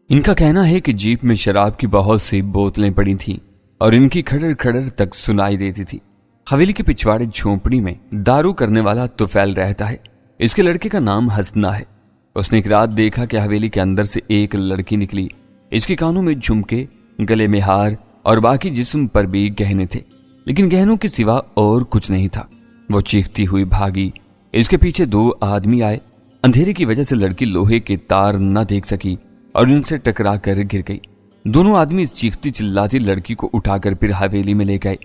ان کا کہنا ہے کہ جیپ میں شراب کی بہت سی بوتلیں پڑی تھیں اور ان کی کھڑر کھڑر تک سنائی دیتی تھی۔ حویلی کے پچھواڑے جھونپڑی میں دارو کرنے والا طفیل رہتا ہے۔ اس کے لڑکے کا نام حسنہ ہے۔ اس نے ایک رات دیکھا کہ حویلی کے اندر سے ایک لڑکی نکلی۔ اس کے کانوں میں جھمکے، گلے میں ہار اور باقی جسم پر بھی گہنے تھے، لیکن گہنوں کے سوا اور کچھ نہیں تھا۔ وہ چیختی ہوئی بھاگی۔ اس کے پیچھے 2 آدمی آئے۔ اندھیرے کی وجہ سے لڑکی لوہے کے تار نہ دیکھ سکی اور ان سے ٹکرا کر گر گئی۔ دونوں آدمی اس چیختی چلاتی لڑکی کو اٹھا کر پھر حویلی میں لے گئے۔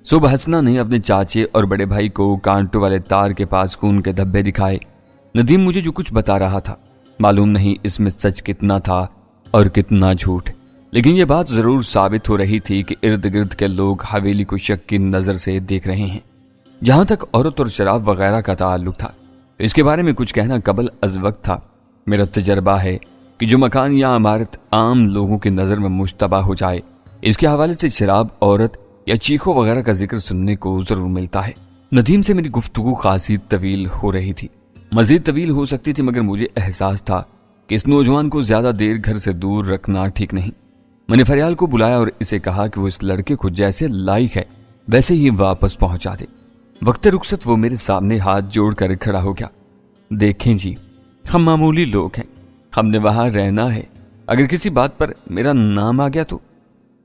صبح حسنہ نے اپنے چاچے اور بڑے بھائی کو کانٹوں والے تار کے پاس خون کے دھبے دکھائے۔ ندیم مجھے جو کچھ بتا رہا تھا، معلوم نہیں اس میں سچ کتنا تھا اور کتنا جھوٹ، لیکن یہ بات ضرور ثابت ہو رہی تھی کہ ارد گرد کے لوگ حویلی کو شک کی نظر سے دیکھ رہے ہیں۔ جہاں تک عورت اور شراب وغیرہ کا تعلق تھا، اس کے بارے میں کچھ کہنا قبل از وقت تھا۔ میرا تجربہ ہے کہ جو مکان یا عمارت عام لوگوں کی نظر میں مشتبہ ہو جائے، اس کے حوالے سے شراب، عورت یا چیخوں وغیرہ کا ذکر سننے کو ضرور ملتا ہے۔ ندیم سے میری گفتگو خاصی طویل ہو رہی تھی، مزید طویل ہو سکتی تھی، مگر مجھے احساس تھا کہ اس نوجوان کو زیادہ دیر گھر سے دور رکھنا ٹھیک نہیں۔ میں نے فریال کو بلایا اور اسے کہا کہ وہ اس لڑکے کو جیسے لائق ہے ویسے ہی واپس پہنچا دے۔ وقت رخصت وہ میرے سامنے ہاتھ جوڑ کر کھڑا ہو گیا۔ دیکھیں جی، ہم معمولی لوگ ہیں، ہم نے وہاں رہنا ہے۔ اگر کسی بات پر میرا نام آ گیا تو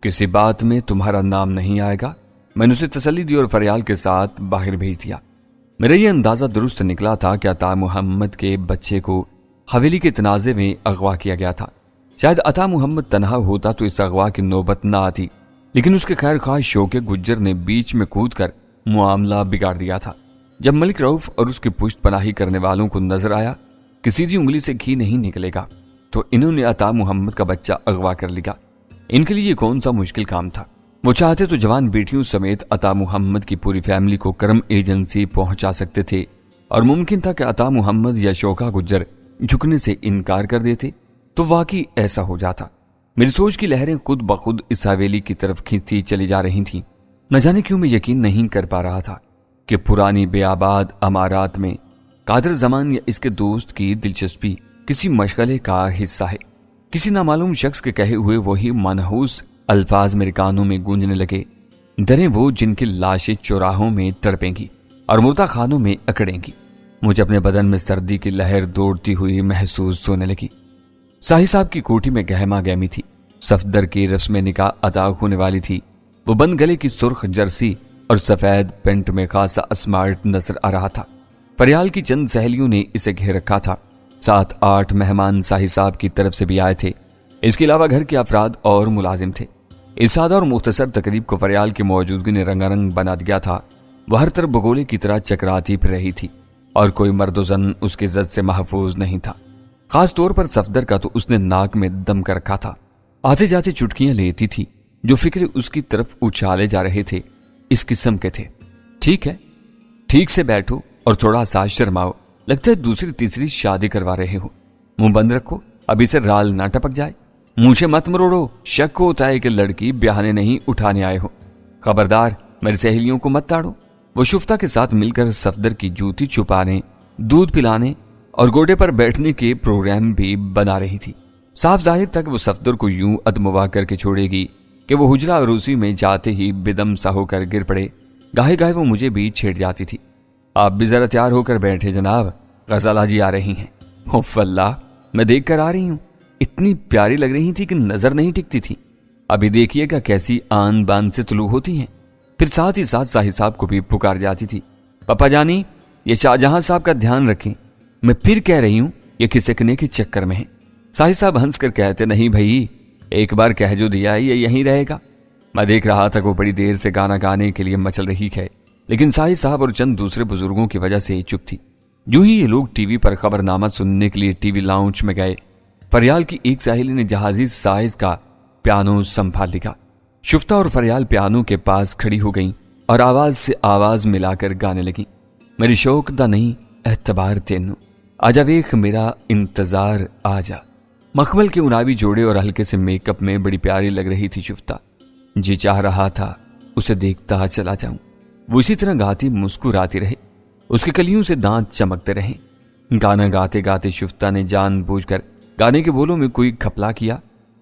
کسی بات میں تمہارا نام نہیں آئے گا۔ میں نے اسے تسلی دی اور فریال کے ساتھ باہر بھیج دیا۔ میرا یہ اندازہ درست نکلا تھا کہ عطا محمد کے بچے کو حویلی کے تنازع میں اغوا کیا گیا تھا۔ شاید عطا محمد تنہا ہوتا تو اس اغوا کی نوبت نہ آتی، لیکن اس کے خیر خواہ شوکے گجر نے بیچ میں کود کر معاملہ بگاڑ دیا تھا۔ جب ملک رؤف اور اس کی پشت پناہی کرنے والوں کو نظر آیا کہ سیدھی انگلی سے گھی نہیں نکلے گا، تو انہوں نے عطا محمد کا بچہ اغوا کر لیا۔ ان کے لیے یہ کون سا مشکل کام تھا؟ وہ چاہتے تو جوان بیٹیوں سمیت عطا محمد کی پوری فیملی کو کرم ایجنسی پہنچا سکتے تھے، اور ممکن تھا کہ عطا محمد یا شوکا گجر جھکنے سے انکار کر دیتے تو واقعی ایسا ہو جاتا۔ میری سوچ کی لہریں خود بخود اس حویلی کی طرف کھینچتی چلی جا رہی تھیں۔ نہ جانے کیوں میں یقین نہیں کر پا رہا تھا کہ پرانی بے آباد عمارات میں قادر زمان یا اس کے دوست کی دلچسپی کسی مشغلے کا حصہ ہے۔ کسی نامعلوم شخص کے کہے ہوئے وہی منحوس الفاظ میرے کانوں میں گونجنے لگے، دریں وہ جن کی لاشیں چوراہوں میں تڑپیں گی اور مردہ خانوں میں اکڑیں گی۔ مجھے اپنے بدن میں سردی کی لہر دوڑتی ہوئی محسوس ہونے لگی۔ ساہی صاحب کی کوٹھی میں گہما گہمی تھی۔ صفدر کی رسم نکاح ادا ہونے والی تھی۔ وہ بند گلے کی سرخ جرسی اور سفید پینٹ میں خاصا اسمارٹ نظر آ رہا تھا۔ فریال کی چند سہیلیوں نے اسے گھیر رکھا تھا۔ 7-8 مہمان ساہی صاحب کی طرف سے بھی آئے تھے۔ اس کے علاوہ گھر کے افراد اور ملازم تھے۔ اس سادہ اور مختصر تقریب کو فریال کی موجودگی نے رنگا رنگ بنا دیا تھا۔ وہ ہر طرف بگولے کی طرح چکراتی پھر رہی تھی اور کوئی مرد و زن اس کی عزت سے محفوظ نہیں تھا۔ خاص طور پر صفدر کا تو اس نے ناک میں دم کر رکھا تھا۔ آتے جاتے چٹکیاں لیتی تھی جو فکر اس کی طرف اچھالے جا رہے تھے، اس قسم کے تھے۔ ٹھیک ہے، ٹھیک سے بیٹھو اور تھوڑا سا شرماؤ، لگتا ہے دوسری تیسری شادی کروا رہے ہو۔ منہ بند رکھو، ابھی سے رال نہ ٹپک جائے۔ منہ سے مت مروڑو، شک ہوتا ہے کہ لڑکی بیاہنے نہیں اٹھانے آئے ہو۔ خبردار، میری سہیلیوں کو مت تاڑو۔ وہ شفتہ کے ساتھ مل کر صفدر کی جوتی چھپانے، دودھ پلانے اور گوڈے پر بیٹھنے کے پروگرام بھی بنا رہی تھی۔ صاف ظاہر تک وہ صفدر کو یوں ادموا کر کے چھوڑے گی کہ وہ حجرہ عروسی میں جاتے ہی بدم سا ہو کر گر پڑے۔ گاہے گاہے وہ مجھے بھی چھیڑ جاتی تھی۔ آپ بھی ذرا تیار ہو کر بیٹھے جناب، غزالہ جی آ رہی ہیں۔ اوف اللہ، میں دیکھ کر آ رہی ہوں۔ اتنی پیاری لگ رہی تھی کہ نظر نہیں ٹکتی تھی۔ ابھی دیکھیے گا کیسی آن بان سے طلوع ہوتی ہیں۔ پھر ساتھ ہی ساتھ ساہی صاحب کو بھی پکار جاتی تھی۔ پپا جانی، یہ شاہجہاں صاحب کا دھیان رکھیں، میں پھر کہہ رہی ہوں یہ کھسکنے کے چکر میں ہے۔ ساہی صاحب ہنس کر کہتے، نہیں بھائی، ایک بار کہہ جو دیا یہ یہیں رہے گا۔ میں دیکھ رہا تھا کہ وہ بڑی دیر سے گانا گانے کے لیے مچل رہی ہے، لیکن ساہی صاحب اور چند دوسرے بزرگوں کی وجہ سے چپ تھی۔ یوں ہی یہ لوگ ٹی وی پر خبر نامہ سننے کے لیے ٹی وی لاؤنج میں گئے۔ فریال کی ایک سہیلی نے جہازی سائز کا پیانو سنبھال لیا۔ شفتہ اور فریال پیانو کے پاس کھڑی ہو گئیں اور آواز سے آواز ملا کر گانے لگیں۔ میری شوق دا نہیں اعتبار تینو، آجا ویخ میرا انتظار آجا۔ مخمل کے عنابی جوڑے اور ہلکے سے میک اپ میں بڑی پیاری لگ رہی تھی شفتہ۔ جی چاہ رہا تھا اسے دیکھتا چلا جاؤں۔ وہ اسی طرح گاتی مسکراتی رہے، اس کے کلیوں سے دانت چمکتے رہے۔ گانا گاتے گاتے شفتہ نے جان بوجھ کر گانے کے بولوں میں کوئی کھپلا کیا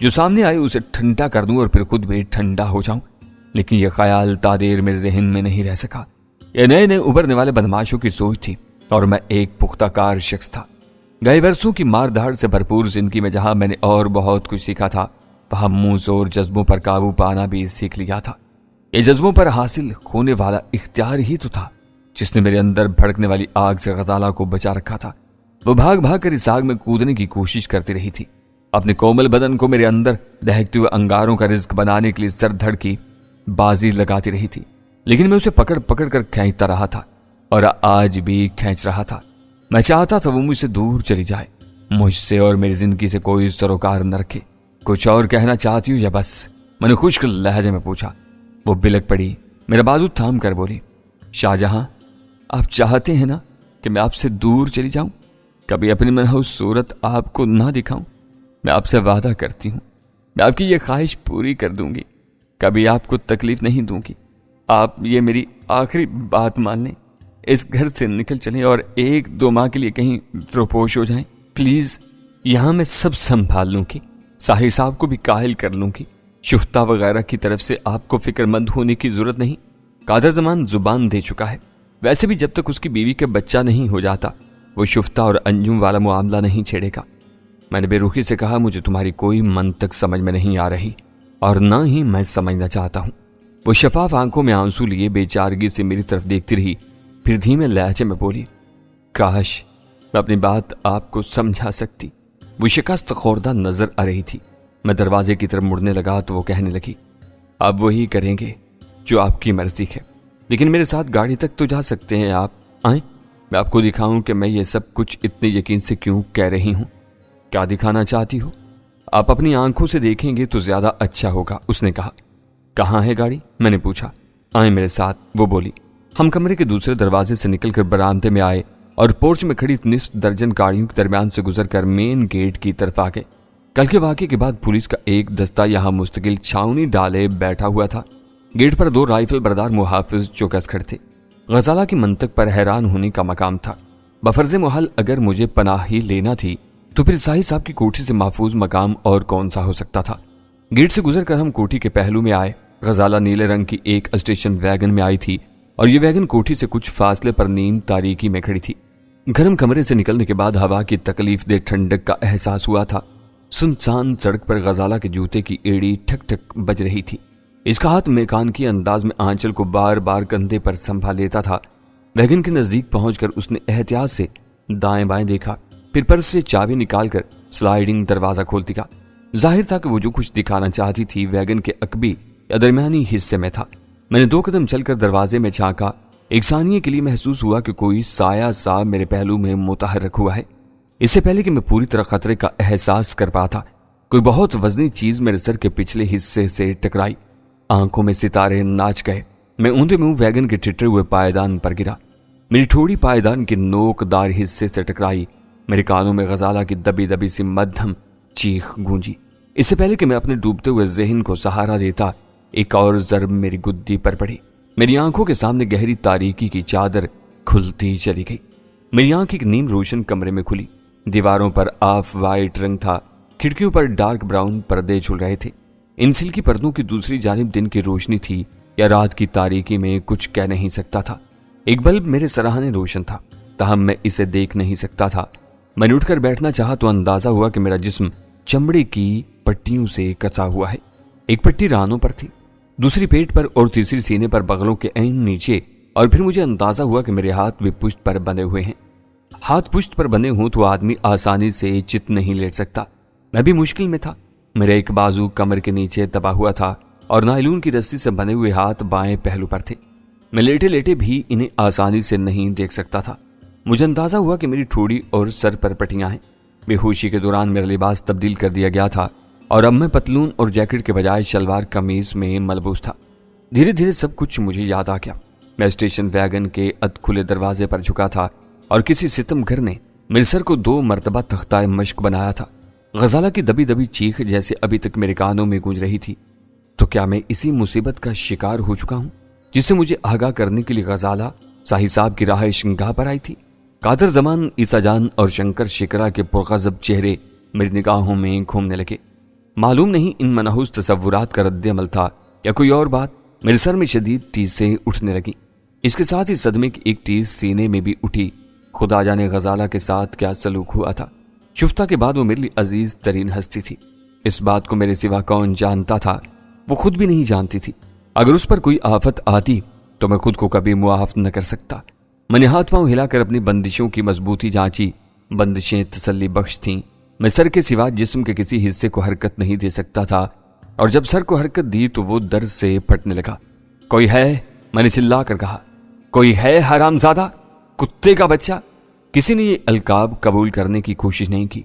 جو سامنے آئے اسے ٹھنڈا کر دوں اور پھر خود بھی ٹھنڈا ہو جاؤں، لیکن یہ خیال تادیر میرے ذہن میں نہیں رہ سکا۔ یہ نئے نئے ابھرنے والے بدماشوں کی سوچ تھی اور میں ایک پختہ کار شخص تھا۔ گئے برسوں کی مار دھاڑ سے بھرپور زندگی میں جہاں میں نے اور بہت کچھ سیکھا تھا، وہاں منہ زور جذبوں پر قابو پانا بھی سیکھ لیا تھا۔ یہ جذبوں پر حاصل ہونے والا اختیار ہی تو تھا جس نے میرے اندر بھڑکنے والی آگ سے غزالہ کو بچا رکھا تھا۔ وہ بھاگ بھاگ کر اس آگ میں کودنے کی کوشش کرتی رہی تھی، اپنے کومل بدن کو میرے اندر دہکتے ہوئے انگاروں کا رزق بنانے کے لیے سر دھڑ کی بازی لگاتی رہی تھی، لیکن میں اسے پکڑ پکڑ کر کھینچتا رہا تھا اور آج بھی کھینچ رہا تھا۔ میں چاہتا تھا وہ مجھ سے دور چلی جائے، مجھ سے اور میری زندگی سے کوئی سروکار نہ رکھے۔ کچھ اور کہنا چاہتی ہو یا بس؟ میں نے خشک لہجے میں پوچھا۔ وہ بلک پڑی، میرا بازو تھام کر بولی، شاہجہاں، آپ چاہتے ہیں نا کہ میں آپ سے دور چلی جاؤں، کبھی اپنی منحوس صورت آپ کو نہ دکھاؤں؟ میں آپ سے وعدہ کرتی ہوں، میں آپ کی یہ خواہش پوری کر دوں گی، کبھی آپ کو تکلیف نہیں دوں گی۔ آپ یہ میری آخری بات مان لیں، اس گھر سے نکل چلیں اور 1-2 ماہ کے لیے کہیں روپوش ہو جائیں پلیز۔ یہاں میں سب سنبھال لوں گی، ساحر صاحب کو بھی قائل کر لوں گی، شفتہ وغیرہ کی طرف سے آپ کو فکر مند ہونے کی ضرورت نہیں۔ قادر زمان زبان دے چکا ہے، ویسے بھی جب تک اس کی بیوی کا بچہ نہیں ہو جاتا وہ شفتہ اور انجم والا معاملہ نہیں چھیڑے گا۔ میں نے بے رخی سے کہا، مجھے تمہاری کوئی منطق سمجھ میں نہیں آ رہی اور نہ ہی میں سمجھنا چاہتا ہوں۔ وہ شفاف آنکھوں میں آنسو لیے بے چارگی سے میری طرف دیکھتی رہی، پھر دھیمے لہجے میں بولی، کاش میں اپنی بات آپ کو سمجھا سکتی۔ وہ شکست خوردہ نظر آ رہی تھی۔ میں دروازے کی طرف مڑنے لگا تو وہ کہنے لگی، آپ وہی کریں گے جو آپ کی مرضی ہے، لیکن میرے ساتھ گاڑی تک تو جا سکتے ہیں، آپ آئیں، میں آپ کو دکھاؤں کہ میں یہ سب کچھ اتنے یقین سے کیوں کہہ رہی ہوں۔ کیا دکھانا چاہتی ہو؟ آپ اپنی آنکھوں سے دیکھیں گے تو زیادہ اچھا ہوگا، اس نے کہا۔ کہاں ہے گاڑی؟ میں نے پوچھا۔ آئیں میرے ساتھ، وہ بولی۔ ہم کمرے کے دوسرے دروازے سے نکل کر برآمدے میں آئے اور پورچ میں کھڑی نصف درجن گاڑیوں کے درمیان سے گزر کر مین گیٹ کی طرف آ گئے۔ کل کے واقعے کے بعد پولیس کا ایک دستہ یہاں مستقل چھاؤنی ڈالے بیٹھا ہوا تھا۔ گیٹ پر 2 رائفل بردار محافظ چوکس کھڑے تھے۔ غزالہ کی منطق پر حیران ہونے کا مقام تھا۔ بفرض محل اگر مجھے پناہ ہی لینا تھی تو پھر ساحر صاحب کی کوٹھی سے محفوظ مقام اور کون سا ہو سکتا تھا؟ گیٹ سے گزر کر ہم کوٹھی کے پہلو میں آئے۔ غزالہ نیلے رنگ کی ایک اسٹیشن ویگن میں آئی تھی اور یہ ویگن کوٹھی سے کچھ فاصلے پر نیم تاریکی میں کھڑی تھی۔ گرم کمرے سے نکلنے کے بعد ہوا کی تکلیف دہ ٹھنڈک کا احساس ہوا تھا۔ سنسان سڑک پر غزالہ کے جوتے کی ایڑی ٹھک ٹھک بج رہی تھی۔ اس کا ہاتھ میکانکی انداز میں آنچل کو بار بار کندھے پر سنبھال لیتا تھا۔ ویگن کے نزدیک پہنچ کر اس نے احتیاط سے دائیں بائیں دیکھا، پھر پرس سے چابی نکال کر سلائیڈنگ دروازہ کھولتی کا۔ ظاہر تھا کہ وہ جو کچھ دکھانا چاہتی تھی ویگن کے عقبی یا درمیانی حصے میں تھا۔ میں نے 2 قدم چل کر دروازے میں جھانکا۔ ایک ثانیے کے لیے محسوس ہوا کہ کوئی سایہ سا میرے پہلو میں متحرک ہوا ہے۔ اس سے پہلے کہ میں پوری طرح خطرے کا احساس کر پاتا، کوئی بہت وزنی چیز میرے سر کے پچھلے حصے سے ٹکرائی۔ آنکھوں میں ستارے ناچ گئے۔ میں اوندے منہ ویگن کے ٹھٹرے ہوئے پائیدان پر گرا۔ میری ٹھوڑی پائیدان کے نوک دار حصے سے ٹکرائی۔ میرے کانوں میں غزالہ کی دبی دبی سی مدھم چیخ گونجی۔ اس سے پہلے کہ میں اپنے ڈوبتے ہوئے ذہن کو سہارا دیتا، ایک اور ضرب میری گدی پر پڑی۔ میری آنکھوں کے سامنے گہری تاریکی کی چادر کھلتی چلی گئی۔ میری آنکھ ایک نیم روشن کمرے میں کھلی۔ دیواروں پر آف وائٹ رنگ تھا، کھڑکیوں پر ڈارک براؤن پردے جھول رہے تھے۔ ان سلکی پردوں کی دوسری جانب دن کی روشنی تھی یا رات کی تاریکی میں کچھ کہہ نہیں سکتا تھا۔ ایک بلب میرے سراہنے روشن تھا، تاہم میں اسے دیکھ نہیں سکتا تھا۔ میں نے اٹھ کر بیٹھنا چاہا تو اندازہ ہوا کہ میرا جسم چمڑے کی پٹیوں سے کسا ہوا ہے۔ ایک پٹی رانوں پر تھی، دوسری پیٹ پر اور تیسری سینے پر بغلوں کے عین نیچے، اور پھر مجھے اندازہ ہوا کہ میرے ہاتھ بھی پشت پر بندھے ہوئے ہیں۔ ہاتھ پشت پر بندھے ہوں تو آدمی آسانی سے چت نہیں لیٹ سکتا۔ میں بھی مشکل میں تھا۔ میرا ایک بازو کمر کے نیچے دبا ہوا تھا اور نائلون کی رسی سے بندھے ہوئے ہاتھ بائیں پہلو پر تھے۔ میں لیٹے لیٹے بھی انہیں آسانی سے نہیں دیکھ سکتا تھا۔ مجھے اندازہ ہوا کہ میری ٹھوڑی اور سر پر پٹیاں ہیں۔ بے ہوشی کے دوران میرا لباس تبدیل کر دیا گیا تھا اور اب میں پتلون اور جیکٹ کے بجائے شلوار قمیض میں ملبوس تھا۔ دھیرے دھیرے سب کچھ مجھے یاد آ گیا۔ میں اسٹیشن ویگن کے اد کھلے دروازے پر جھکا تھا اور کسی ستم گھر نے میرے سر کو 2 مرتبہ تختہ مشق بنایا تھا۔ غزالہ کی دبی دبی چیخ جیسے ابھی تک میرے کانوں میں گونج رہی تھی۔ تو کیا میں اسی مصیبت کا شکار ہو چکا ہوں جس سے مجھے آگاہ کرنے کے لیے غزالہ ساحر صاحب کی راہ شنگاہ پر آئی تھی؟ قادر زمان، عیسیٰ جان اور شنکر شکرا کے پرغضب چہرے میری نگاہوں میں گھومنے لگے۔ معلوم نہیں ان منحوس تصورات کا رد عمل تھا یا کوئی اور بات، میرے سر میں شدید ٹیسیں اٹھنے لگیں۔ اس کے ساتھ ہی صدمے کی ایک ٹیس سینے میں بھی اٹھی۔ خدا جانے غزالہ کے ساتھ کیا سلوک ہوا تھا۔ شفتہ کے بعد وہ میرے لیے عزیز ترین ہستی تھی۔ اس بات کو میرے سوا کون جانتا تھا؟ وہ خود بھی نہیں جانتی تھی۔ اگر اس پر کوئی آفت آتی تو میں خود کو کبھی معاف نہ کر سکتا۔ میں نے ہاتھ پاؤں ہلا کر اپنی بندشوں کی مضبوطی جانچی۔ بندشیں تسلی بخش تھیں۔ میں سر کے سوا جسم کے کسی حصے کو حرکت نہیں دے سکتا تھا، اور جب سر کو حرکت دی تو وہ درد سے پھٹنے لگا۔ کوئی ہے؟ میں نے چلا کر کہا۔ کوئی ہے حرامزادہ، کتے کا بچہ؟ کسی نے یہ القاب قبول کرنے کی کوشش نہیں کی۔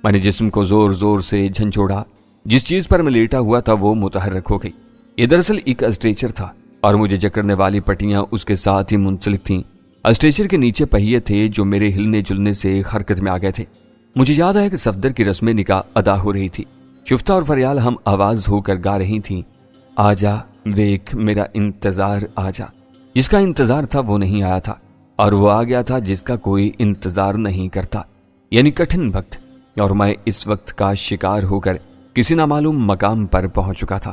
میں نے جسم کو زور زور سے جھنجھوڑا۔ جس چیز پر میں لیٹا ہوا تھا وہ متحرک ہو گئی۔ یہ دراصل ایک اسٹریچر تھا اور مجھے جکڑنے والی پٹیاں اس کے ساتھ ہی منسلک تھیں۔ اسٹریچر کے نیچے پہیے تھے جو میرے ہلنے جلنے سے حرکت میں آ گئے تھے۔ مجھے یاد آیا کہ صفدر کی رسم نکاح ادا ہو رہی تھی۔ شفتہ اور فریال ہم آواز ہو کر گا رہی تھیں، آجا ویک میرا انتظار آجا۔ جس کا انتظار تھا وہ نہیں آیا تھا، اور وہ آ گیا تھا جس کا کوئی انتظار نہیں کرتا، یعنی کٹھن وقت۔ اور میں اس وقت کا شکار ہو کر کسی نامعلوم مقام پر پہنچ چکا تھا۔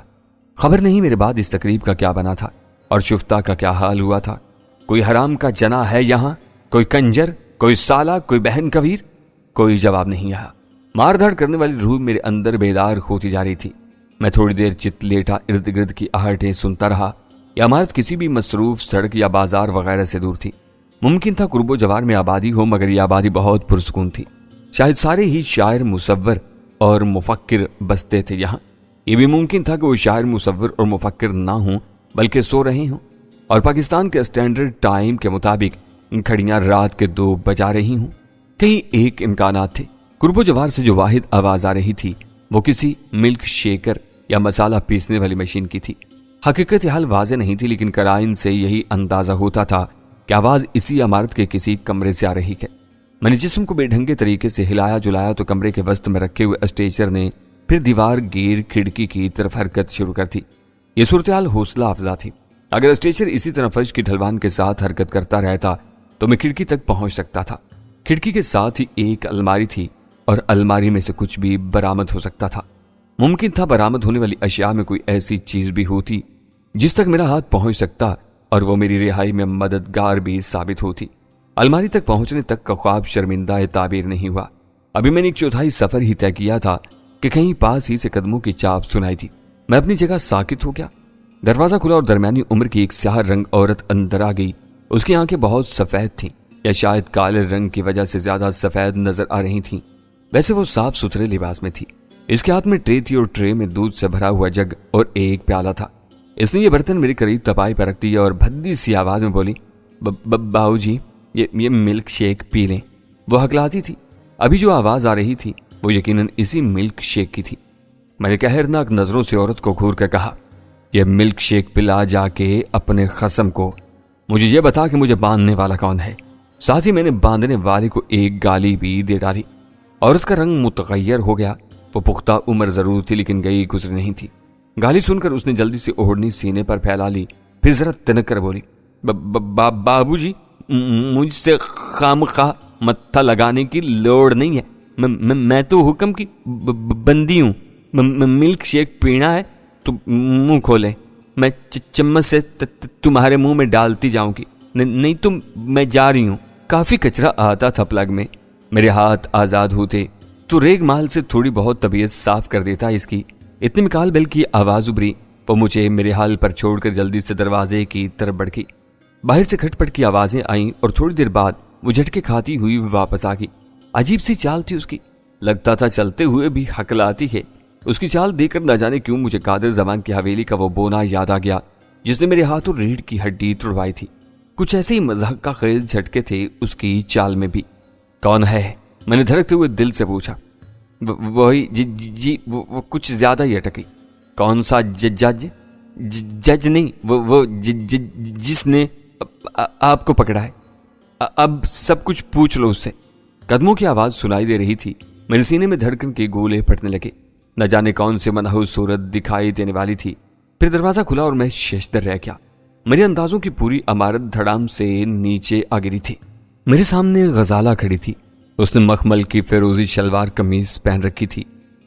خبر نہیں میرے بعد اس تقریب کا کیا بنا تھا اور شفتہ کا کیا حال ہوا تھا۔ کوئی حرام کا جنا ہے یہاں، کوئی کنجر، کوئی سالہ، کوئی بہن کبیر؟ کوئی جواب نہیں آیا۔ مار دھاڑ کرنے والی روح میرے اندر بیدار ہوتی جا رہی تھی۔ میں تھوڑی دیر چت لیٹا ارد گرد کی آہٹیں سنتا رہا۔ یہ عمارت کسی بھی مصروف سڑک یا بازار وغیرہ سے دور تھی۔ ممکن تھا قرب و جوار میں آبادی ہو، مگر یہ آبادی بہت پرسکون تھی۔ شاید سارے ہی شاعر، مصور اور مفکر بستے تھے یہاں۔ یہ بھی ممکن تھا کہ وہ شاعر، مصور اور مفکر نہ ہوں بلکہ سو رہے ہوں، اور پاکستان کے اسٹینڈرڈ ٹائم کے مطابق گھڑیاں رات کے 2 بجا رہی ہوں۔ کئی ایک امکانات تھے۔ قرب و جوار سے جو واحد آواز آ رہی تھی وہ کسی ملک شیکر یا مسالہ پیسنے والی مشین کی تھی۔ حقیقت حال واضح نہیں تھی، لیکن قرائن سے یہی اندازہ ہوتا تھا کہ آواز اسی عمارت کے کسی کمرے سے آ رہی ہے۔ میں نے جسم کو بے ڈھنگے طریقے سے ہلایا جلایا تو کمرے کے وسط میں رکھے ہوئے اسٹیچر نے پھر دیوار گیر کھڑکی کی طرف حرکت شروع کر دی۔ یہ صورتحال حوصلہ افزا تھی۔ اگر اسٹیچر اسی طرح فرش کی ڈھلوان کے ساتھ حرکت کرتا رہتا تو میں کھڑکی تک پہنچ سکتا تھا۔ کھڑکی کے ساتھ ہی ایک الماری تھی، اور الماری میں سے کچھ بھی برآمد ہو سکتا تھا۔ ممکن تھا برآمد ہونے والی اشیاء میں کوئی ایسی چیز بھی ہوتی جس تک میرا ہاتھ پہنچ سکتا اور وہ میری رہائی میں مددگار بھی ثابت ہوتی۔ الماری تک پہنچنے تک کا خواب شرمندہ تعبیر نہیں ہوا۔ ابھی میں نے ایک چوتھائی سفر ہی طے کیا تھا کہ کہیں پاس ہی سے قدموں کی چاپ سنائی تھی۔ میں اپنی جگہ ساکت ہو گیا۔ دروازہ کھلا اور درمیانی عمر کی ایک سیاہ رنگ عورت اندر آ گئی۔ اس کی آنکھیں بہت سفید تھیں، یا شاید کالے رنگ کی وجہ سے زیادہ سفید نظر آ رہی تھیں۔ ویسے وہ صاف ستھرے لباس میں تھی۔ اس کے ہاتھ میں ٹرے تھی اور ٹرے میں دودھ سے بھرا ہوا جگ اور ایک پیالہ تھا۔ اس نے یہ برتن میرے قریب تپائی پر رکھ دیا اور بھدی سی آواز میں بولی، باؤ جی یہ ملک شیک پی لیں۔ وہ ہکلاتی تھی۔ ابھی جو آواز آ رہی تھی وہ یقیناً اسی ملک شیک کی تھی۔ میں نے قہرناک نظروں سے عورت کو گھور کر کہا، یہ ملک شیک پلا جا کے اپنے خصم کو۔ مجھے یہ بتا کہ مجھے باندھنے والا کون ہے۔ ساتھ ہی میں نے باندھنے والے کو ایک گالی بھی دے ڈالی۔ عورت کا رنگ متغیر ہو گیا۔ وہ پختہ عمر ضرور تھی لیکن گئی گزری نہیں تھی۔ گالی سن کر اس نے جلدی سے اوڑھنی سینے پر پھیلا لی، پھر ذرا تنک کر بولی، بابو جی مجھ سے خامخواہ متھا لگانے کی لوڑ نہیں ہے۔ میں تو حکم کی بندی ہوں۔ ملک شیک پینا ہے تو منہ کھولے، میں چمچ سے تمہارے منہ میں ڈالتی جاؤں گی، نہیں تو میں جا رہی ہوں۔ کافی کچرا آتا تھا پلگ میں۔ میرے ہاتھ آزاد ہوتے تو ریگ مال سے تھوڑی بہت طبیعت صاف کر دیتا اس کی۔ اتنی میں کال بیل کی آواز ابری۔ وہ مجھے میرے حال پر چھوڑ کر جلدی سے دروازے کی طرف بڑھ گئی۔ باہر سے کھٹ پٹ کی آوازیں آئیں اور تھوڑی دیر بعد وہ جھٹکے کھاتی ہوئی واپس آ گئی۔ عجیب سی چال تھی اس کی، لگتا تھا چلتے ہوئے بھی ہکلاتی ہے۔ اس کی چال دیکھ کر نہ جانے کیوں مجھے قادر زمان کی حویلی کا وہ بونا یاد آ گیا جس نے میرے ہاتھوں ریڑھ کی ہڈی توڑوائی تھی۔ کچھ ایسے ہی مذاق کا خیز جھٹکے تھے اس کی چال میں بھی۔ کون ہے؟ میں نے دھڑکتے ہوئے دل سے پوچھا۔ وہی جی وہ کچھ زیادہ ہی اٹکی۔ کون سا جج؟ جج نہیں، وہ جس نے آپ کو پکڑا ہے۔ اب سب کچھ پوچھ لو اس سے۔ قدموں کی آواز سنائی دے رہی تھی۔ میرے سینے میں دھڑکن کے گولے پھٹنے لگے۔ نہ جانے کون سے منحوس صورت دکھائی دینے والی تھی۔ پھر دروازہ کھلا اور میں ششدر رہ گیا۔ میرے اندازوں کی پوری عمارت دھڑام سے نیچے آ گری تھی۔ میرے سامنے غزالہ کھڑی تھی۔ اس نے مخمل کی فیروزی شلوار قمیض پہن رکھی تھی